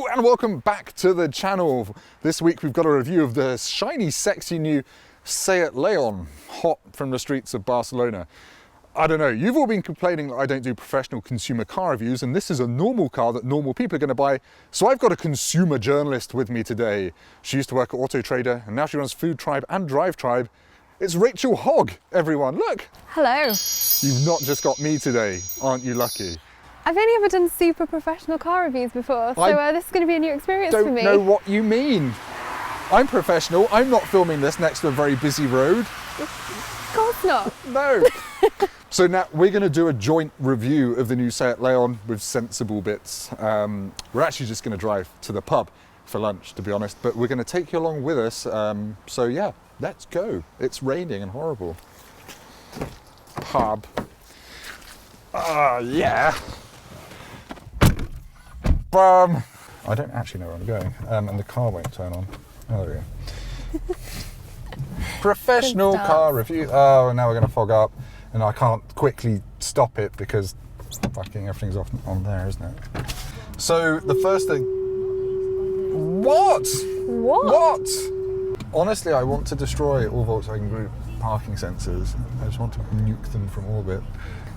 Hello and welcome back to the channel. This week we've got a review of the shiny, sexy new Seat Leon, hot from the streets of Barcelona. I don't know, you've all been complaining that I don't do professional consumer car reviews, and this is a normal car that normal people are going to buy. So I've got a consumer journalist with me today. She used to work at Auto Trader and now she runs FoodTribe and DriveTribe. It's Rachael Hogg, everyone, look. Hello. You've not just got me today, aren't you lucky? I've only ever done super professional car reviews before, so this is going to be a new experience for me. I don't know what you mean. I'm professional. I'm not filming this next to a very busy road. Of course not. No. So now we're going to do a joint review of the new Seat Leon with sensible bits. We're actually just going to drive to the pub for lunch, to be honest, but we're going to take you along with us. So yeah, let's go. It's raining and horrible. Pub. Yeah. I don't actually know where I'm going, and the car won't turn on. Oh, there we go. Professional car review. Oh, now we're going to fog up, and I can't quickly stop it because fucking everything's off on there, isn't it? So the first thing. What? Honestly, I want to destroy all Volkswagen Group parking sensors. I just want to nuke them from orbit.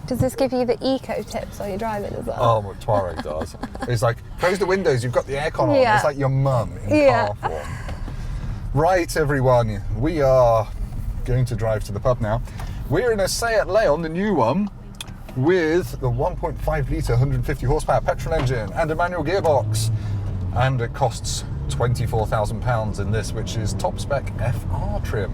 Does this give you the eco tips while you're driving as well? Oh, what Touareg does. It's like, close the windows, you've got the aircon on. Yeah. It's like your mum in car form. Right, everyone, we are going to drive to the pub now. We're in a Seat Leon, the new one, with the 1.5 litre, 150 horsepower petrol engine and a manual gearbox. And it costs £24,000 in this, which is top spec FR trim,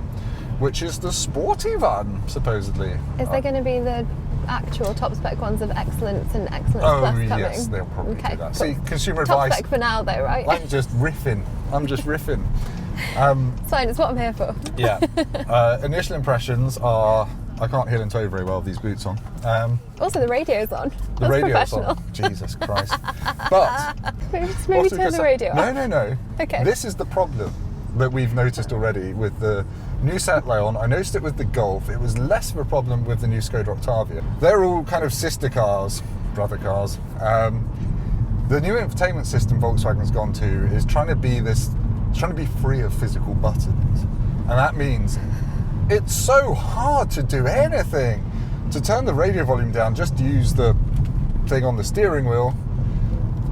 which is the sporty one, supposedly. Is there going to be the actual top spec ones of excellence and excellence plus coming? Oh yes, they'll probably do that. Cool. See, consumer top advice. Spec for now though, right? I'm just riffing. It's fine, it's what I'm here for. Yeah. Initial impressions are, I can't heel and toe very well with these boots on. Also the radio's on. The radio's professional. on. Jesus Christ. But maybe turn the radio off. No. Okay. This is the problem that we've noticed already with the new Seat Leon. I noticed it with the Golf. It was less of a problem with the new Skoda Octavia. They're all kind of sister cars, brother cars. The new infotainment system Volkswagen's gone to is trying to be free of physical buttons. And that means it's so hard to do anything. To turn the radio volume down, just use the thing on the steering wheel,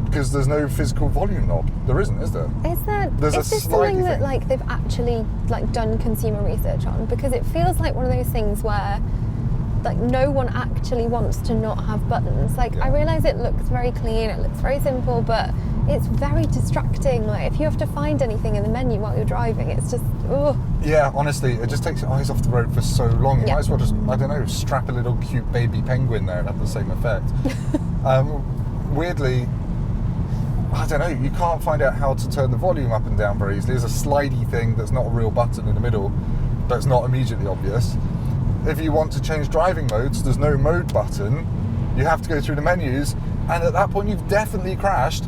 because there's no physical volume knob. There isn't, is there? Is this something that like they've actually like done consumer research on? Because it feels like one of those things where like no one actually wants to not have buttons. Like I realise it looks very clean, it looks very simple, but it's very distracting. Like if you have to find anything in the menu while you're driving, it's just Yeah, honestly, it just takes your eyes off the road for so long. You might as well just, I don't know, strap a little cute baby penguin there and have the same effect. Weirdly, I don't know, you can't find out how to turn the volume up and down very easily. There's a slidey thing that's not a real button in the middle, that's not immediately obvious. If you want to change driving modes, there's no mode button. You have to go through the menus, and at that point you've definitely crashed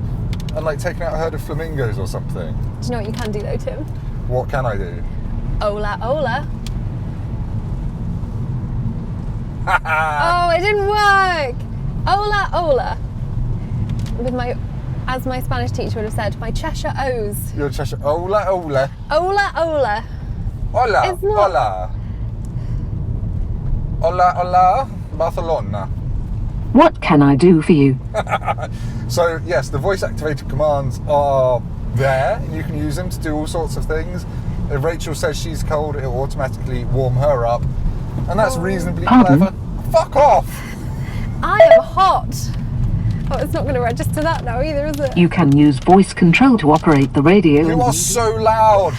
and like taken out a herd of flamingos or something. Do you know what you can do though, Tim? What can I do? Ola, ola. Oh, it didn't work! Ola, ola. With my, as my Spanish teacher would have said, my Cheshire O's. Your Cheshire, ola, ola. Ola, ola. Hola, It's not. hola. Hola, hola, Barcelona. What can I do for you? So yes, the voice activated commands are there. You can use them to do all sorts of things. If Rachel says she's cold, it'll automatically warm her up. And that's reasonably clever. Fuck off! I am hot. Oh, it's not going to register that now either, is it? You can use voice control to operate the radio. You are so loud!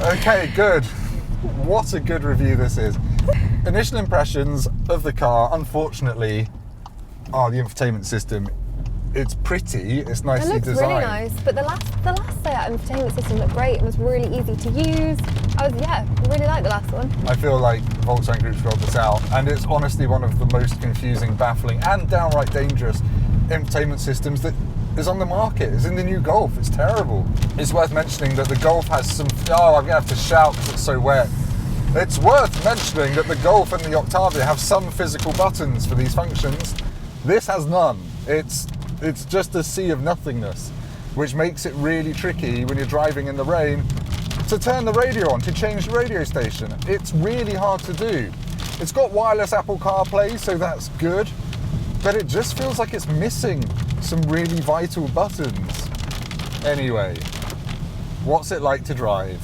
Okay, good. What a good review this is. Initial impressions of the car, unfortunately, are the infotainment system. It's pretty, it's nicely designed. It looks really nice, but the last Seat entertainment system looked great and was really easy to use. I really liked the last one. I feel like Volkswagen Group's rolled this out, and it's honestly one of the most confusing, baffling, and downright dangerous infotainment systems that is on the market. It's in the new Golf. It's terrible. It's worth mentioning that the Golf has some... Oh, I'm going to have to shout because it's so wet. It's worth mentioning that the Golf and the Octavia have some physical buttons for these functions. This has none. It's It's just a sea of nothingness, which makes it really tricky when you're driving in the rain to turn the radio on, to change the radio station. It's really hard to do. It's got wireless Apple CarPlay, so that's good, but it just feels like it's missing some really vital buttons. Anyway, what's it like to drive?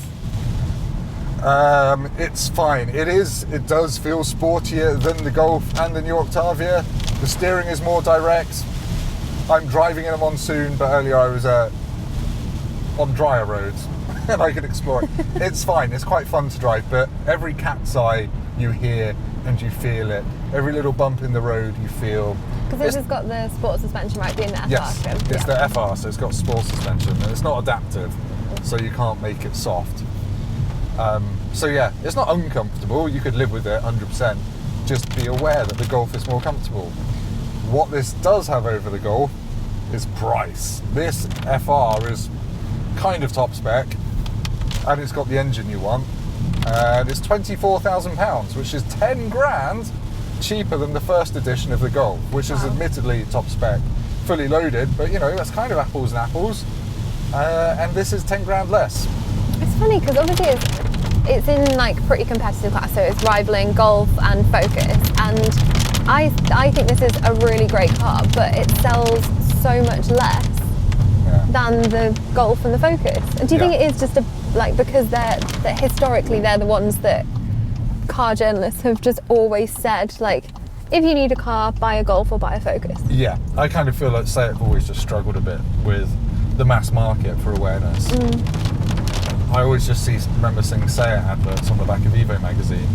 It's fine. It does feel sportier than the Golf and the new Octavia. The steering is more direct. I'm driving in a monsoon, but earlier I was on drier roads and I could explore it. It's fine. It's quite fun to drive, but every cat's eye you hear and you feel it. Every little bump in the road you feel. Because this has got the sport suspension, right, being the FR. Yes, it's the FR, so it's got sport suspension, and it's not adaptive, so you can't make it soft. So yeah, it's not uncomfortable. You could live with it 100%. Just be aware that the Golf is more comfortable. What this does have over the Golf is price. This FR is kind of top spec, and it's got the engine you want, and it's £24,000, which is 10 grand cheaper than the first edition of the Golf, which is admittedly top spec, fully loaded, but you know, that's kind of apples and apples, and this is 10 grand less. It's funny because obviously it's in like pretty competitive class, so it's rivaling Golf and Focus, and I think this is a really great car, but it sells so much less than the Golf and the Focus. Do you think it is just because they're historically they're the ones that car journalists have just always said, like, if you need a car, buy a Golf or buy a Focus? Yeah, I kind of feel like SEAT have always just struggled a bit with the mass market for awareness. I always just remember seeing SEAT adverts on the back of Evo magazine,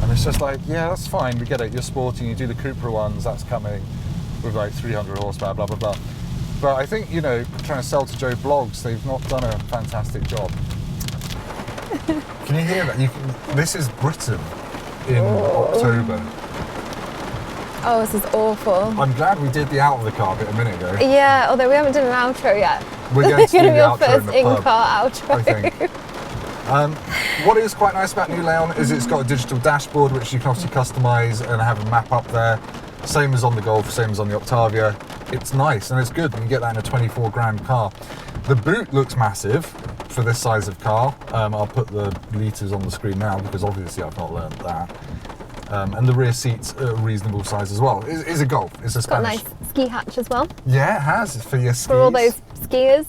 and it's just like, yeah, that's fine, we get it, you're sporty, you do the Cupra ones, that's coming with like 300 horsepower, blah blah blah. But I think, you know, trying to sell to Joe Blogs, they've not done a fantastic job. Can you hear that? This is Britain in October. Oh, this is awful. I'm glad we did the out of the car bit a minute ago. Yeah, although we haven't done an outro yet. We're going to do the outro first in the pub, in-car outro. I think. What is quite nice about New Leon is it's got a digital dashboard which you can obviously customise and have a map up there. Same as on the Golf, same as on the Octavia. It's nice and it's good. You can get that in a 24 grand car. The boot looks massive for this size of car. I'll put the litres on the screen now because obviously I've not learned that. And the rear seats are a reasonable size as well. It's a Golf. It's a Spanish. Got a nice ski hatch as well. Yeah, it has. It's for your skis. For all those skiers.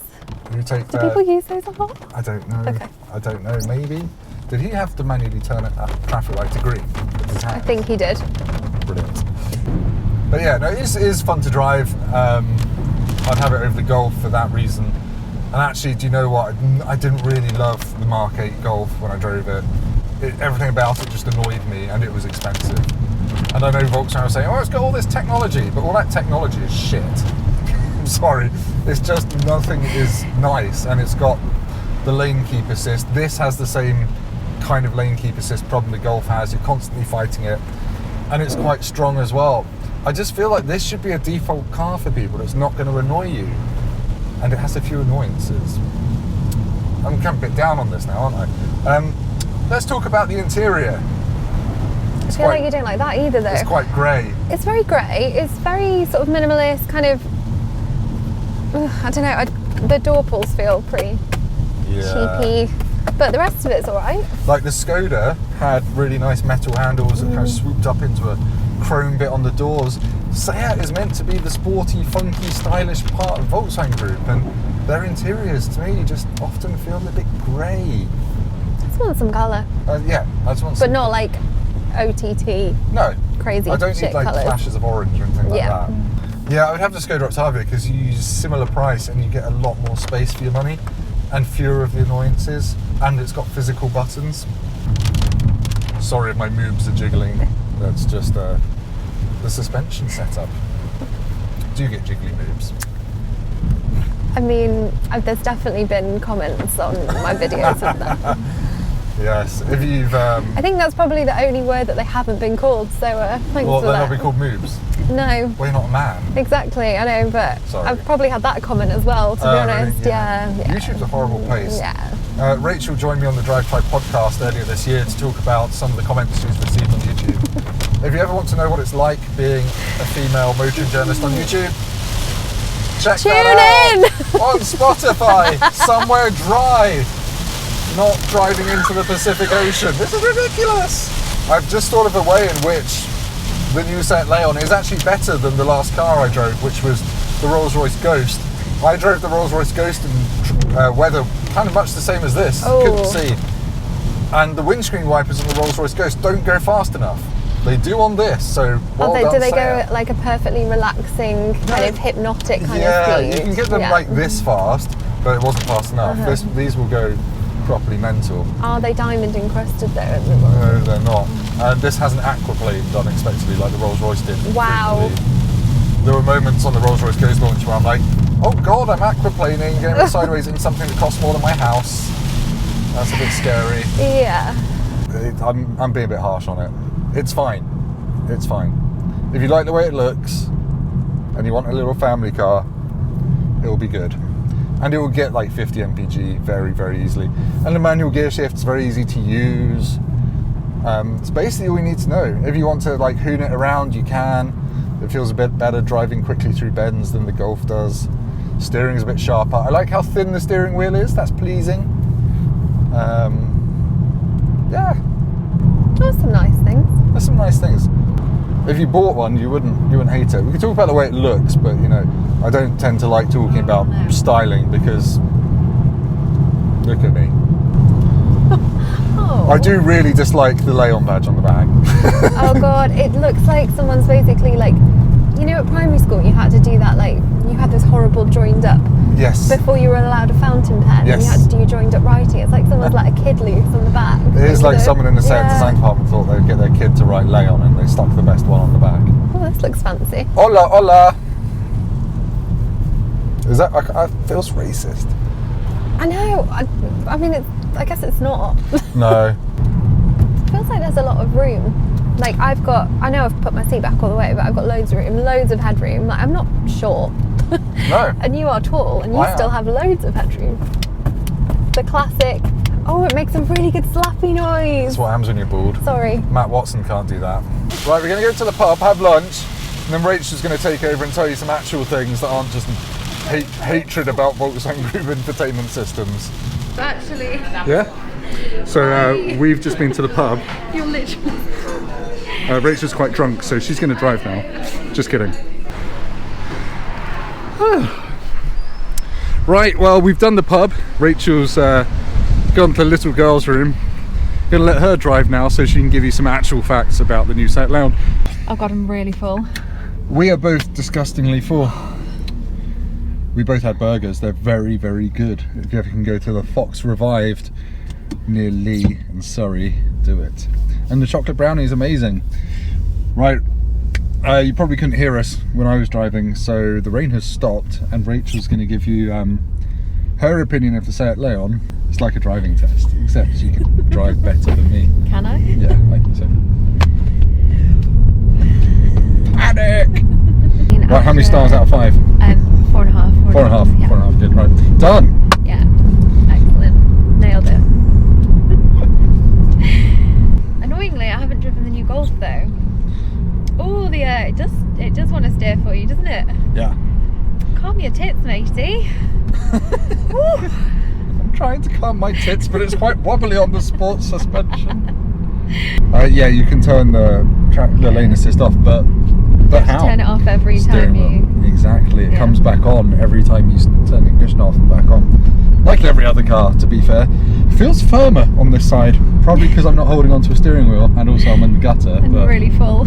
You take Do people use those a lot? I don't know. Okay. I don't know. Maybe. Did he have to manually turn it at traffic light to green with his hand? I think he did. Brilliant. But yeah, no, it is fun to drive. I'd have it over the Golf for that reason. And actually, do you know what? I didn't really love the Mk8 Golf when I drove it. Everything about it just annoyed me, and it was expensive. And I know Volkswagen are saying, oh, it's got all this technology, but all that technology is shit. I'm sorry. It's just nothing is nice, and it's got the lane keep assist. This has the same kind of lane keep assist problem the Golf has. You're constantly fighting it, and it's quite strong as well. I just feel like this should be a default car for people that's not going to annoy you, and it has a few annoyances. I'm kind of a bit down on this now, aren't I? Let's talk about the interior. I feel like you don't like that either, though. It's quite grey. It's very grey. It's very sort of minimalist, kind of. I don't know. The door pulls feel pretty cheapy, but the rest of it's all right. Like the Skoda had really nice metal handles that kind of swooped up into a chrome bit on the doors. SEAT is meant to be the sporty, funky, stylish part of Volkswagen Group, and their interiors, to me, just often feel a bit grey. I just want some colour. Yeah, I just want some. But not like OTT. No. Crazy. I don't need like colours. flashes of orange or anything like that. Yeah, I would have the Skoda Octavia because you use similar price and you get a lot more space for your money and fewer of the annoyances, and it's got physical buttons. Sorry if my moobs are jiggling. That's just the suspension setup. Do you get jiggly moobs? I mean, there's definitely been comments on my videos of that. Yes, if you've... I think that's probably the only word that they haven't been called, so thanks for that. Well, they're not been called moobs? No. Well, you're not a man. Exactly, I know, but Sorry. I've probably had that comment as well, to be honest. Really? Yeah. YouTube's a horrible place. Yeah. Rachel joined me on the DriveTribe podcast earlier this year to talk about some of the comments she's received on YouTube. If you ever want to know what it's like being a female motoring journalist on YouTube, Check Tune that in! out on Spotify. Somewhere dry, not driving into the Pacific Ocean. This is ridiculous. I've just thought of a way in which the new Seat Leon is actually better than the last car I drove, which was the Rolls-Royce Ghost. I drove the Rolls-Royce Ghost in weather kind of much the same as this. Oh. Couldn't see. And the windscreen wipers on the Rolls-Royce Ghost don't go fast enough. They do on this, so well done, do they go Seat. at like a perfectly relaxing, kind of hypnotic kind of Yeah, speed? you can get them like this fast, but it wasn't fast enough. These will go properly mental. Are they diamond encrusted though at the No, moment? they're not. And this has an aquaplaned unexpectedly, like the Rolls-Royce did. Wow. frequently. There were moments on the Rolls-Royce Ghost launch where I'm like, oh god, I'm aquaplaning, going sideways in something that costs more than my house. That's a bit scary. Yeah. I'm being a bit harsh on it. It's fine. It's fine. If you like the way it looks and you want a little family car, it will be good. And it will get like 50 mpg very, very easily. And the manual gear shift's very easy to use. It's basically all we need to know. If you want to like hoon it around, you can. It feels a bit better driving quickly through bends than the Golf does. Steering's a bit sharper. I like how thin the steering wheel is. That's pleasing. Yeah. There's some nice things. There's some nice things. If you bought one, you wouldn't hate it. We could talk about the way it looks, but you know, I don't tend to like talking about styling because look at me. Oh. I do really dislike the Leon badge on the back. Oh god, it looks like someone's basically like, you know, at primary school you had to do that, like you had those horrible joined up Yes. before you were allowed a fountain pen. Yes. And you had to do your joined up writing. It's like someone's let a kid loose on the back. It is like So, someone in the set yeah. design department thought they'd get their kid to write Leon and they stuck the best one on the back. Oh, this looks fancy. Hola, hola. Is that? It feels racist. I know. I mean, I guess it's not. No. It feels like there's a lot of room. Like I know I've put my seat back all the way, but I've got loads of room, loads of headroom. Like I'm not short. No. And you are tall, and you I still am. have loads of headroom. The classic. Oh, it makes a really good slappy noise. That's what happens when you're bored. Sorry. Matt Watson can't do that. Right, we're going to go to the pub, have lunch, and then Rachel's going to take over and tell you some actual things that aren't just hatred about Volkswagen Group infotainment systems. Actually, Yeah? So we've just been to the pub. you're literally. Rachel's quite drunk, so she's going to drive now. Just kidding. Right, well, we've done the pub. Rachel's gone to the little girl's room. Gonna let her drive now so she can give you some actual facts about the new Seat Leon. Oh god, I'm really full. We are both disgustingly full. We both had burgers. They're very, very good. If you ever can go to the Fox Revived near Lee in Surrey, do it. And the chocolate brownie is amazing. Right, you probably couldn't hear us when I was driving, so the rain has stopped and Rachel's going to give you her opinion of the Seat Leon. It's like a driving test, except she can drive better than me. Can I? Yeah, I think so. Panic! Right, how many stars out of 5? 4.5. 4.5. Yeah. 4.5, good, right. Done! Yeah. Excellent. Nailed it. Annoyingly, I haven't driven the new Golf though. Oh, it does want to steer for you, doesn't it? Yeah. Calm your tits, matey. I'm trying to calm my tits, but it's quite wobbly on the sports suspension. Yeah, you can turn the lane assist off, but how? Turn it off every time you. Exactly, it Yeah. comes back on every time you turn the ignition off and back on. Like every other car, to be fair. It feels firmer on this side, probably because I'm not holding onto a steering wheel, and also I'm in the gutter. I'm really full.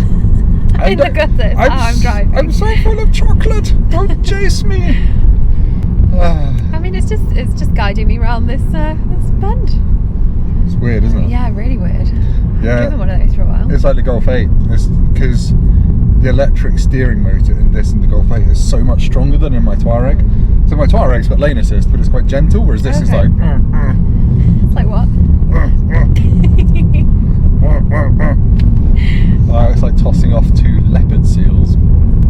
In the gutter, I'm driving. I'm so full of chocolate. Don't chase me. I mean, it's just guiding me around this bend. It's weird, isn't it? Yeah, really weird. Yeah. I've driven one of those for a while. It's like the Golf 8. It's because the electric steering motor in this and the Golf 8 is so much stronger than in my Touareg. So my Touareg's got lane assist, but it's quite gentle, whereas this is Okay. like. It's like what? It's like tossing off 2 leopard seals.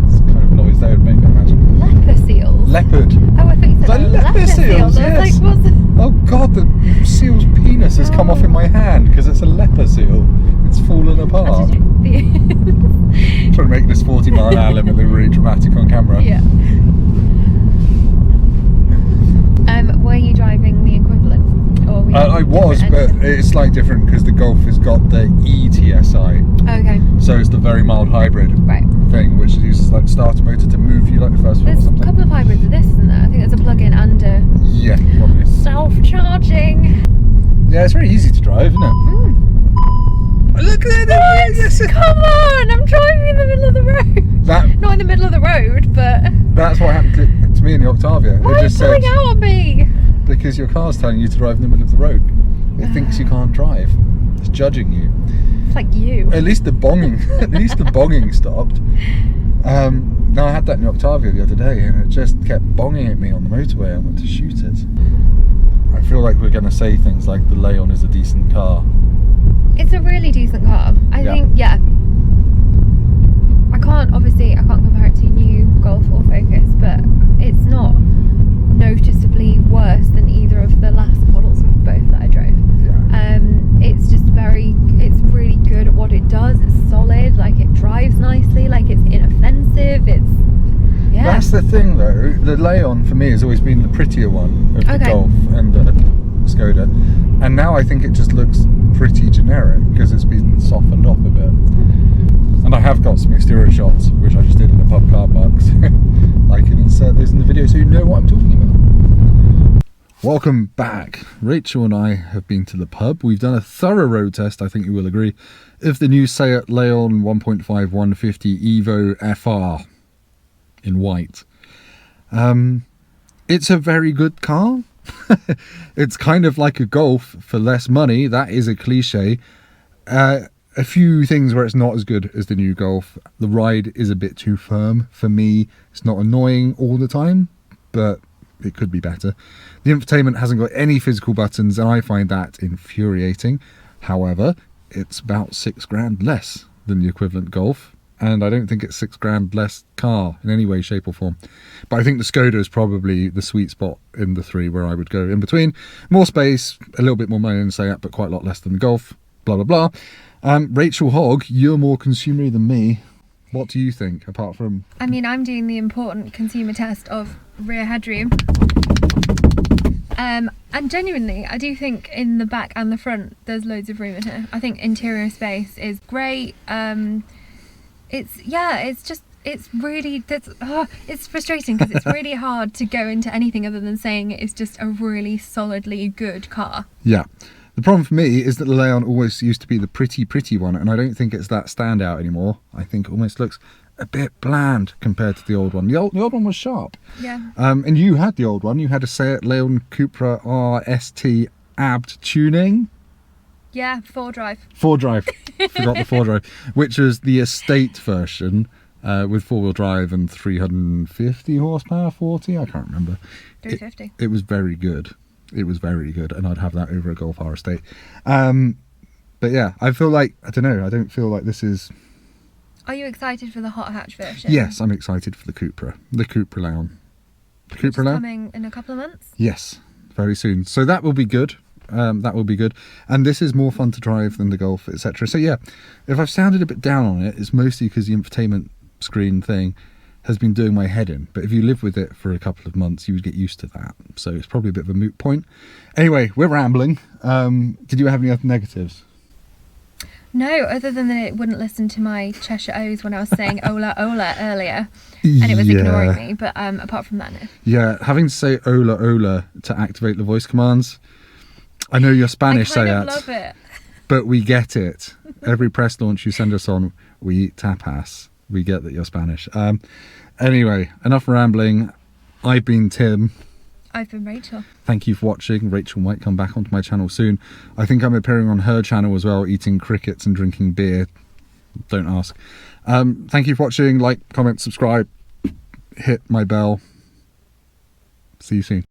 It's the kind of noise they would make, I imagine. Leper seals. Leopard. Oh, I thought you said Like leper seals, I was yes. like, what's it? Oh god, the seal's penis has come off in my hand because it's a leper seal. It's fallen apart. Trying to make this 40 mile an hour limit look really dramatic on camera. Yeah. I was, but it's slightly different because the Golf has got the ETSI. Okay. So it's the very mild hybrid thing, which uses like starter motor to move you like the first one or something. There's a couple of hybrids of this, isn't there? I think there's a plug-in and a probably. self-charging. Yeah, it's very easy to drive, isn't it? Look at it! Yes. Come on! I'm driving in the middle of the road. Not in the middle of the road, but... That's what happened to me in the Octavia. Why are you pulling out on me? Because your car's telling you to drive in the middle of the road. It thinks you can't drive. It's judging you. It's like you. At least the bonging stopped. No, I had that in the Octavia the other day, and it just kept bonging at me on the motorway. I went to shoot it. I feel like we're going to say things like the Leon is a decent car. It's a really decent car. I think, I can't compare it to new Golf or Focus, but it's not noticeably worse than either of the last models of both that I drove. It's just it's really good at what it does. It's solid, like it drives nicely, like it's inoffensive. That's the thing though, the Leon for me has always been the prettier one of the Golf and the Skoda, and now I think it just looks pretty generic because it's been softened up a bit. And I have got some exterior shots which I just did in the pub car park, so I can insert those in the video so you know what I'm talking about. Welcome back. Rachel and I have been to the pub. We've done a thorough road test, I think you will agree, of the new Seat Leon 1.5 150 Evo FR in white. It's a very good car. It's kind of like a Golf for less money. That is a cliche. A few things where it's not as good as the new Golf. The ride is a bit too firm for me. It's not annoying all the time, but it could be better. The infotainment hasn't got any physical buttons, and I find that infuriating. However, it's about £6,000 less than the equivalent Golf, and I don't think it's £6,000 less car in any way, shape or form. But I think the Skoda is probably the sweet spot in the three where I would go in between. More space, a little bit more money than Seat, but quite a lot less than the Golf, blah blah blah. Rachael Hogg, you're more consumery than me. What do you think, apart from... I mean, I'm doing the important consumer test of rear headroom. And genuinely, I do think in the back and the front, there's loads of room in here. I think interior space is great. It's frustrating because it's really hard to go into anything other than saying it's just a really solidly good car. Yeah. The problem for me is that the Leon always used to be the pretty one, and I don't think it's that standout anymore. I think it almost looks a bit bland compared to the old one. The old one was sharp. Yeah. And you had the old one. You had a Seat Leon Cupra RST ABD tuning. Yeah, 4-drive. 4-drive. Forgot the 4-drive, which was the estate version with 4-wheel drive and 350 horsepower, 40. I can't remember. 350. It was very good. It was very good, and I'd have that over a Golf R Estate. But yeah, I feel like, I don't know, I don't feel like this is... Are you excited for the hot hatch version? Yes, I'm excited for the Cupra Leon. The Cupra Leon? Coming in a couple of months? Yes, very soon. So that will be good. That will be good. And this is more fun to drive than the Golf, etc. So yeah, if I've sounded a bit down on it, it's mostly because the infotainment screen thing has been doing my head in. But if you live with it for a couple of months, you would get used to that. So it's probably a bit of a moot point. Anyway, we're rambling. Did you have any other negatives? No, other than that it wouldn't listen to my Cheshire O's when I was saying Ola Ola earlier, and it was ignoring me. But apart from that, no. Yeah, having to say Ola Ola to activate the voice commands. I know you're Spanish, I kind of love it. But we get it. Every press launch you send us on, we eat tapas. We get that you're Spanish. Anyway, enough rambling. I've been Tim. I've been Rachel. Thank you for watching. Rachel might come back onto my channel soon. I think I'm appearing on her channel as well, eating crickets and drinking beer. Don't ask. Thank you for watching. Like, comment, subscribe, hit my bell. See you soon.